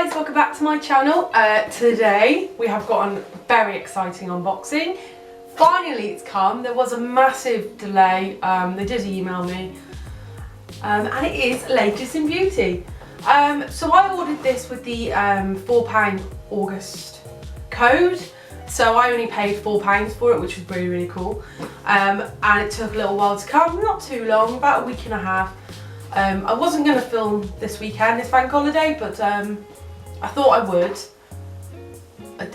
guys, welcome back to my channel. Today we have got a very exciting unboxing. Finally it's come. There was a massive delay. They did email me and it is Latest in Beauty. So I ordered this with the £4 August code. So I only paid £4 for it, which was really, really cool. And it took a little while to come, not too long, about a week and a half. I wasn't going to film this weekend, this bank holiday, but I thought I would.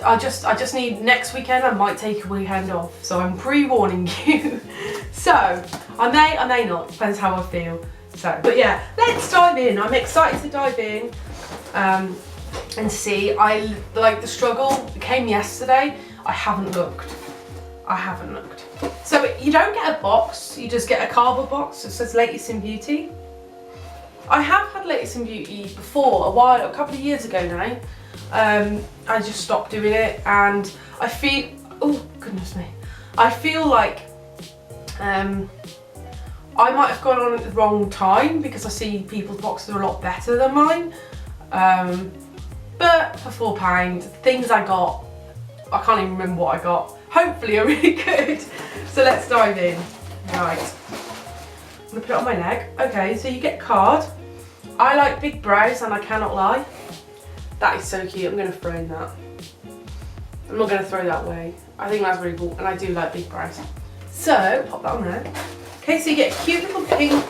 I just need next weekend. I might take a weekend off, so I'm pre-warning you. So I may not, depends how I feel. So, but yeah, let's dive in. I'm excited to dive in and see. I like the struggle. It came yesterday. I haven't looked. So you don't get a box. You just get a cardboard box that says Latest in Beauty. I have had Latest in Beauty before, a couple of years ago now. I just stopped doing it, and I feel, oh goodness me, I feel like I might have gone on at the wrong time because I see people's boxes are a lot better than mine. But for £4, things I got, I can't even remember what I got. Hopefully are really good. So let's dive in. Right. I'm gonna put it on my leg. Okay, so you get a card. I like big brows and I cannot lie. That is so cute. I'm gonna throw in that. I'm not gonna throw that away. I think that's really cool, and I do like big brows. So pop that on there. Okay, so you get a cute little pink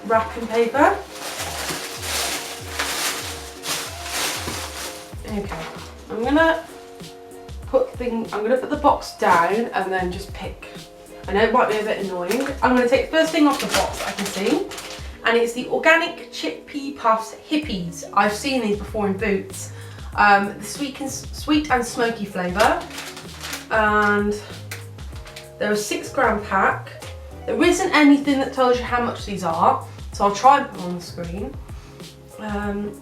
wrapping paper. Okay, I'm gonna put the box down and then just pick. I know it might be a bit annoying. I'm going to take the first thing off the box that I can see, and it's the Organic Chickpea Puffs Hippies. I've seen these before in Boots. The sweet and smoky flavour, and they're a 6-gram pack. There isn't anything that tells you how much these are, so I'll try and put them on the screen. And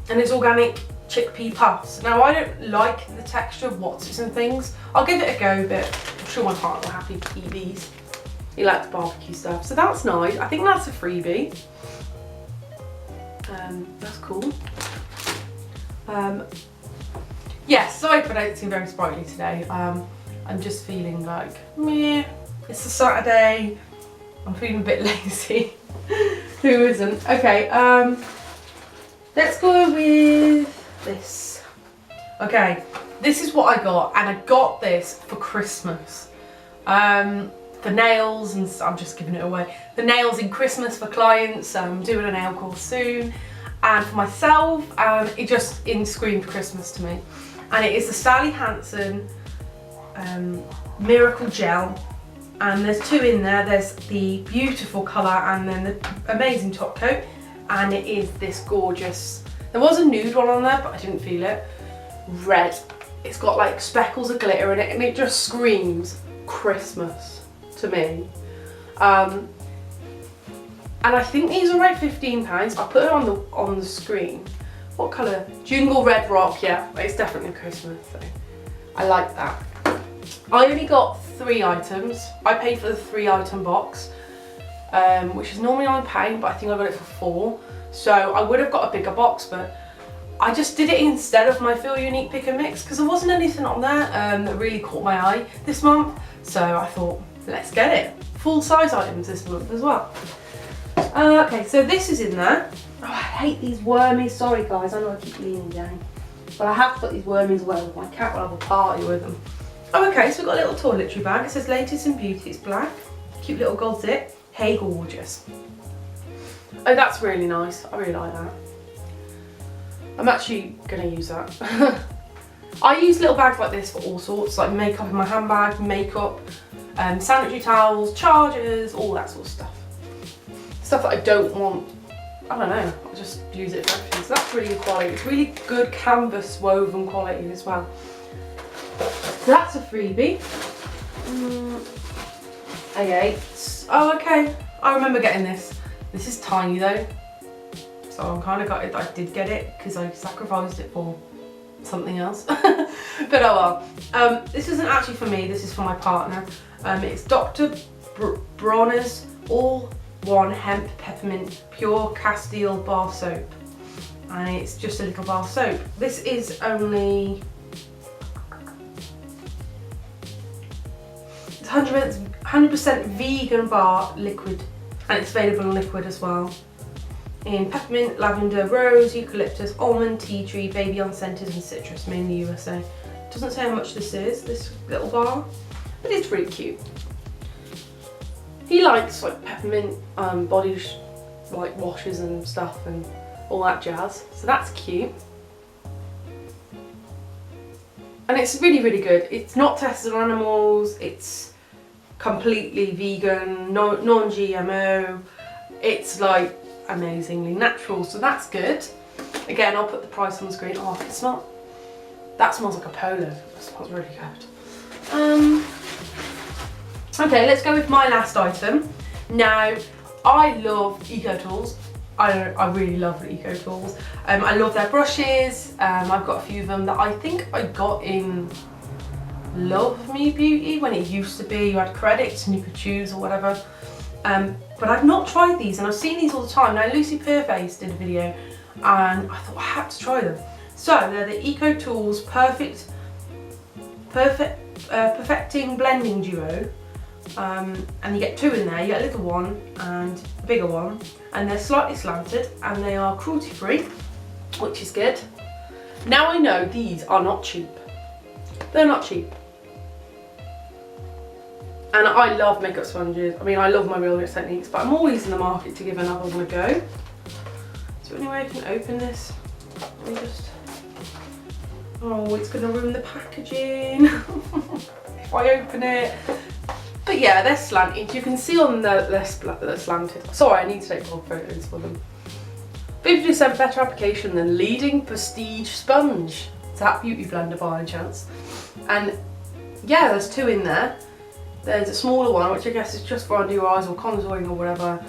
it's organic chickpea puffs. Now I don't like the texture of Watsits and things. I'll give it a go, but I'm sure my partner will happy to eat these. He likes barbecue stuff, so that's nice. I think that's a freebie. That's cool. Yeah, sorry for not seem very sprightly today. I'm just feeling like, meh, it's a Saturday. I'm feeling a bit lazy. Who isn't? Okay, let's go with this. Okay, this is what I got, and I got this for Christmas. For nails, and I'm just giving it away. The nails in Christmas for clients. I'm doing a nail course soon, and for myself, and it just screamed Christmas to me. And it is the Sally Hansen Miracle Gel, and there's two in there. There's the beautiful colour and then the amazing top coat, and it is this gorgeous. There was a nude one on there, but I didn't feel it. Red. It's got like speckles of glitter in it, and it just screams Christmas to me. And I think these are around £15. I'll put it on the screen. What colour? Jingle Red Rock. Yeah, it's definitely Christmas. So I like that. I only got 3 items. I paid for the 3-item box, which is normally £9, but I think I got it for 4. So I would have got a bigger box, but I just did it instead of my Feel Unique Pick and Mix because there wasn't anything on there that really caught my eye this month. So I thought, let's get it. Full size items this month as well. Okay, so this is in there. Oh, I hate these wormies. Sorry guys, I know I keep leaning down. But I have put these wormies away. My cat will have a party with them. Oh, okay, so we've got a little toiletry bag. It says Latest in Beauty. It's black. Cute little gold zip. Hey, gorgeous. Oh, that's really nice. I really like that. I'm actually going to use that. I use little bags like this for all sorts, like makeup in my handbag, makeup, sanitary towels, chargers, all that sort of stuff. Stuff that I don't want, I don't know, I'll just use it for everything. So that's really good quality. It's really good canvas woven quality as well. So that's a freebie. Okay. Oh, okay. I remember getting this. This is tiny though, so I'm kind of gutted that I did get it because I sacrificed it for something else. But oh well. This isn't actually for me. This is for my partner. It's Dr. Bronner's All 1 hemp peppermint pure Castile bar soap, and it's just a little bar soap. This is only, it's 100% vegan bar liquid, and it's available in liquid as well, in peppermint, lavender, rose, eucalyptus, almond, tea tree, baby unscented and citrus, made in the USA. Doesn't say how much this is, this little bar, but it's really cute. He likes like peppermint body like washes and stuff and all that jazz, so that's cute. And it's really, really good. It's not tested on animals, it's completely vegan, non-GMO, it's like amazingly natural, so that's good. Again, I'll put the price on the screen. Oh, I can smell, that smells like a polo. That smells really good. Okay, let's go with my last item. Now, I love Eco Tools. I really love the Eco Tools. I love their brushes. I've got a few of them that I think I got in Love Me Beauty when it used to be. You had credits and you could choose or whatever. But I've not tried these, and I've seen these all the time. Now, Lucy Purface did a video, and I thought I had to try them. So they're the Eco Tools Perfecting Blending Duo, and you get 2 in there. You get a little one and a bigger one, and they're slightly slanted, and they are cruelty free, which is good. Now I know these are not cheap. They're not cheap. And I love makeup sponges. I mean, I love my Real Rich Techniques, but I'm always in the market to give another one a go. Is there any way I can open this? Let me just... Oh, it's going to ruin the packaging if I open it. But yeah, they're slanted. You can see on they're slanted. Sorry, I need to take more photos for them. 50% better application than leading prestige sponge. It's that beauty blender by any chance. And yeah, there's 2 in there. There's a smaller one, which I guess is just for under your eyes or contouring or whatever.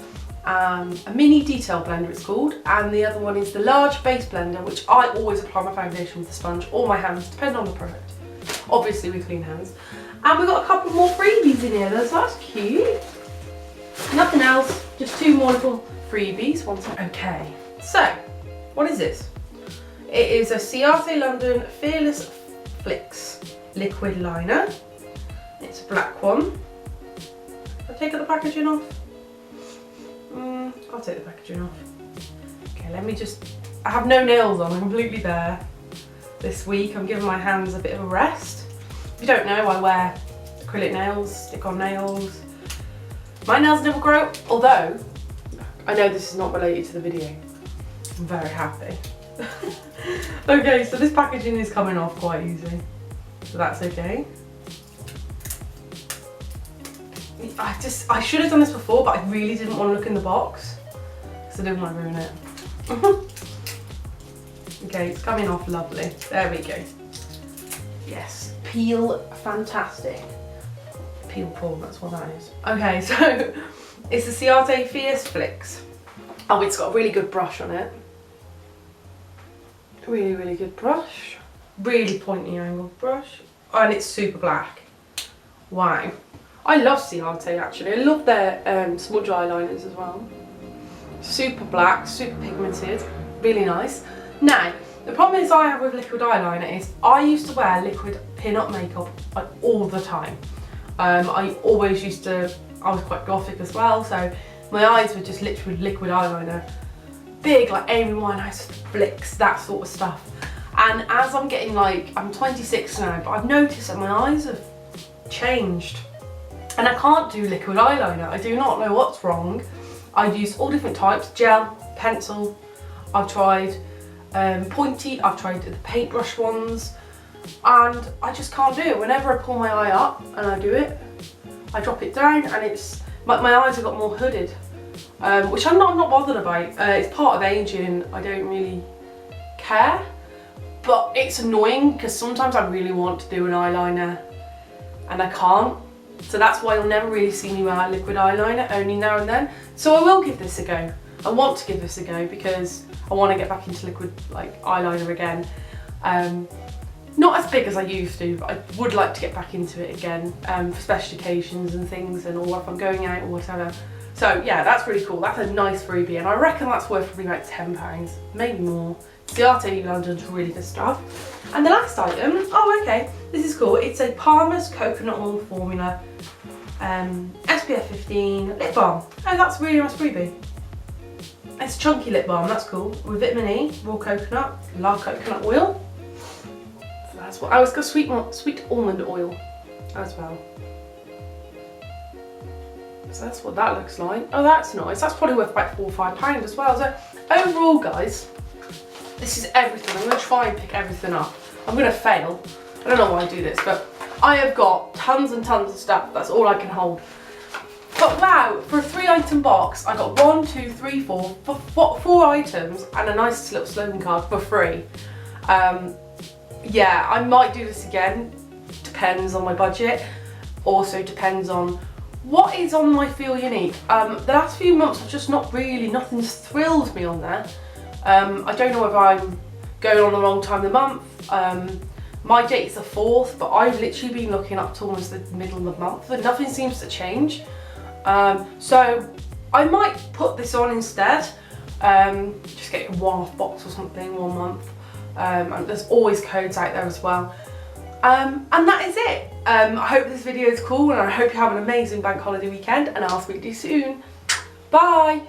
A mini detail blender it's called, and the other one is the large base blender, which I always apply my foundation with the sponge or my hands, depending on the product. Obviously with clean hands. And we've got a couple more freebies in here, so that's cute. Nothing else, just 2 more little freebies. One second. Okay, so what is this? It is a Ciate London Fearless Flicks liquid liner. It's a black one. I'll take the packaging off. I'll take the packaging off. Okay, let me just... I have no nails on, I'm completely bare. This week I'm giving my hands a bit of a rest. If you don't know, I wear acrylic nails, stick-on nails. My nails never grow, although I know this is not related to the video. I'm very happy. Okay, so this packaging is coming off quite easy, so that's okay. I should have done this before, but I really didn't want to look in the box because I didn't want to ruin it. Okay, it's coming off lovely. There we go. Yes, peel fantastic. Peel pull, that's what that is. Okay, so it's the Ciate Fierce Flicks. Oh, it's got a really good brush on it. Really, really good brush. Really pointy angled brush. Oh, and it's super black. Wow. I love Ciate actually. I love their smudge eyeliners as well. Super black, super pigmented, really nice. Now, the problem is I have with liquid eyeliner is I used to wear liquid pin-up makeup like all the time. I always used to, I was quite gothic as well, so my eyes were just literally liquid eyeliner. Big, like Amy Winehouse flicks, that sort of stuff. And as I'm getting like, I'm 26 now, but I've noticed that my eyes have changed. And I can't do liquid eyeliner. I do not know what's wrong. I've used all different types, gel, pencil. I've tried pointy, I've tried the paintbrush ones, and I just can't do it. Whenever I pull my eye up and I do it, I drop it down and it's, my eyes have got more hooded, which I'm not bothered about. It's part of aging, I don't really care, but it's annoying because sometimes I really want to do an eyeliner and I can't. So that's why you'll never really see me wear liquid eyeliner, only now and then. So I will give this a go. I want to give this a go because I want to get back into liquid like eyeliner again. Not as big as I used to, but I would like to get back into it again for special occasions and things, and or if I'm going out or whatever. So yeah, that's really cool. That's a nice freebie, and I reckon that's worth probably like £10, maybe more. Ciate London's really good stuff. And the last item, oh okay, this is cool. It's a Palmer's Coconut Oil Formula SPF 15 lip balm. Oh, that's a really nice freebie. It's a chunky lip balm, that's cool. With vitamin E, raw coconut, lard coconut oil. So that's what I was got sweet almond oil as well. So that's what that looks like. Oh, that's nice. That's probably worth about £4 or £5 as well. So overall, guys, this is everything. I'm going to try and pick everything up. I'm going to fail. I don't know why I do this, but I have got tons and tons of stuff. That's all I can hold. But wow, for a 3-item box, I got 1, 2, 3, 4, 4 items and a nice little slogan card for free. Yeah, I might do this again. Depends on my budget. Also depends on what is on my Feel Unique. The last few months I've just not really, nothing's thrilled me on there. I don't know if I'm going on the wrong time of the month. My date is the 4th, but I've literally been looking up to almost the middle of the month and nothing seems to change. So I might put this on instead. Just get a one-off box or something, 1 month. And there's always codes out there as well. And that is it. I hope this video is cool, and I hope you have an amazing bank holiday weekend, and I'll speak to you soon. Bye!